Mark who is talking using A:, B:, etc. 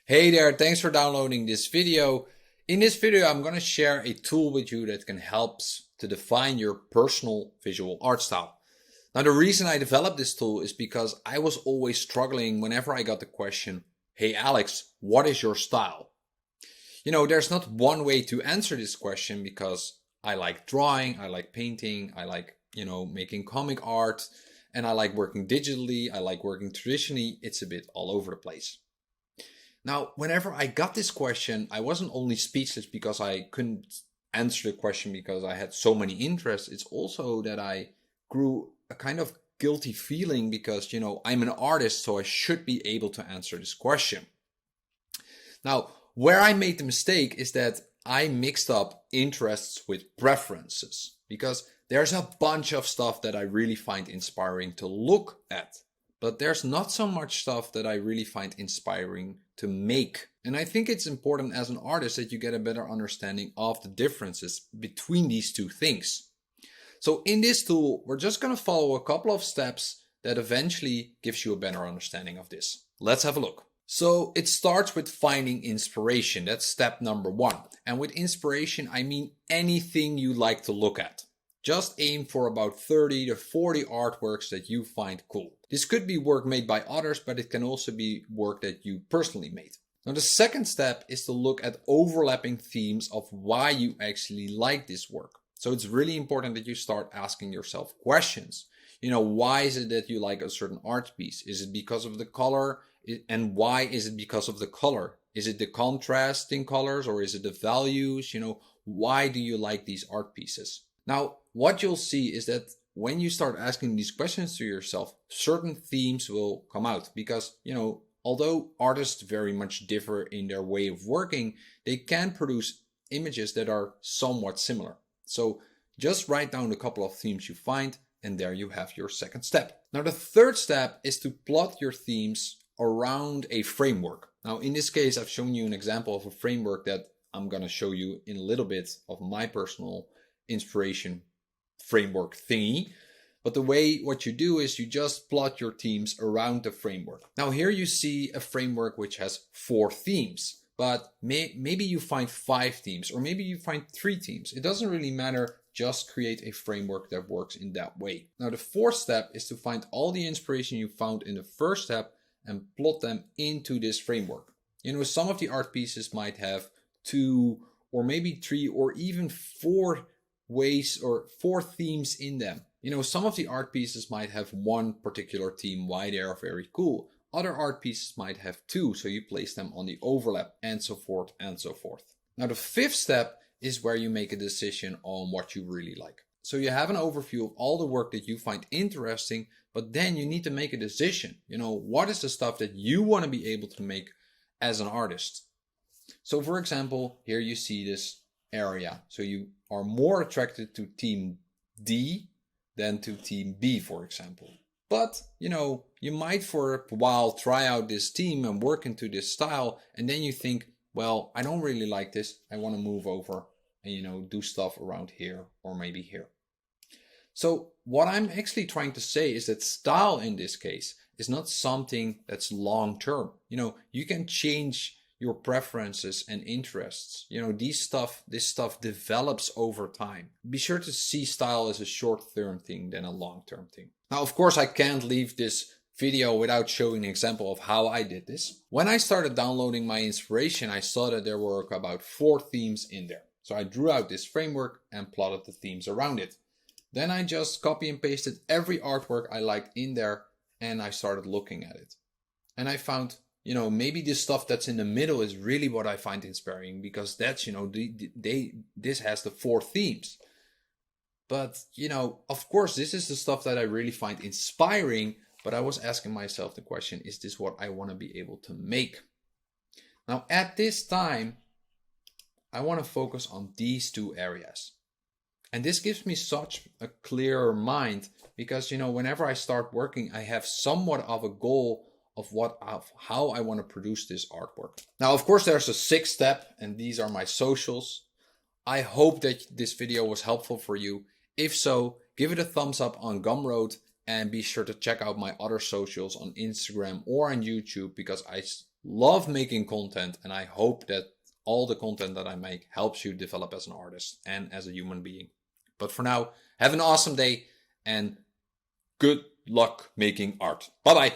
A: Hey there, thanks for downloading this video. In this video, I'm going to share a tool with you that can help to define your personal visual art style. Now, the reason I developed this tool is because I was always struggling whenever I got the question, hey Alex, what is your style? You know, there's not one way to answer this question because I like drawing, I like painting, I like, making comic art, and I like working digitally, I like working traditionally. It's a bit all over the place. Now, whenever I got this question, I wasn't only speechless because I couldn't answer the question because I had so many interests. It's also that I grew a kind of guilty feeling because, I'm an artist, so I should be able to answer this question. Now, where I made the mistake is that I mixed up interests with preferences because there's a bunch of stuff that I really find inspiring to look at. But there's not so much stuff that I really find inspiring to make. And I think it's important as an artist that you get a better understanding of the differences between these two things. So in this tool, we're just going to follow a couple of steps that eventually gives you a better understanding of this. Let's have a look. So it starts with finding inspiration. That's step number one. And with inspiration, I mean anything you like to look at. Just aim for about 30 to 40 artworks that you find cool. This could be work made by others, but it can also be work that you personally made. Now, the second step is to look at overlapping themes of why you actually like this work. So it's really important that you start asking yourself questions. Why is it that you like a certain art piece? Is it because of the color? And why is it because of the color? Is it the contrast in colors or is it the values? Why do you like these art pieces? Now, what you'll see is that when you start asking these questions to yourself, certain themes will come out because, although artists very much differ in their way of working, they can produce images that are somewhat similar. So just write down a couple of themes you find, and there you have your second step. Now, the third step is to plot your themes around a framework. Now, in this case, I've shown you an example of a framework that I'm going to show you in a little bit of my personal inspiration framework thingy. But what you do is you just plot your themes around the framework. Now here you see a framework which has 4 themes, but maybe you find 5 themes or maybe you find 3 themes. It doesn't really matter. Just create a framework that works in that way. Now the fourth step is to find all the inspiration you found in the first step and plot them into this framework. Some of the art pieces might have 2 or maybe 3 or even 4 ways or 4 themes in them. Some of the art pieces might have one particular theme, why they are very cool. Other art pieces might have 2, so you place them on the overlap and so forth and so forth. Now the fifth step is where you make a decision on what you really like. So you have an overview of all the work that you find interesting, but then you need to make a decision. What is the stuff that you want to be able to make as an artist? So for example, here you see this area. So you are more attracted to team D than to team B, for example. But, you might for a while try out this team and work into this style. And then you think, well, I don't really like this. I want to move over and, do stuff around here or maybe here. So what I'm actually trying to say is that style in this case is not something that's long term. You can change your preferences and interests. This stuff develops over time. Be sure to see style as a short-term thing than a long-term thing. Now, of course, I can't leave this video without showing an example of how I did this. When I started downloading my inspiration, I saw that there were about 4 themes in there. So I drew out this framework and plotted the themes around it. Then I just copy and pasted every artwork I liked in there and I started looking at it. And I found maybe this stuff that's in the middle is really what I find inspiring because that's, this has the 4 themes. But, of course, this is the stuff that I really find inspiring, but I was asking myself the question, is this what I want to be able to make? Now, at this time, I want to focus on these 2 areas. And this gives me such a clearer mind because, whenever I start working, I have somewhat of a goal of how I want to produce this artwork. Now, of course, there's a 6th step, and these are my socials. I hope that this video was helpful for you. If so, give it a thumbs up on Gumroad and be sure to check out my other socials on Instagram or on YouTube because I love making content, and I hope that all the content that I make helps you develop as an artist and as a human being. But for now, have an awesome day and good luck making art. Bye bye.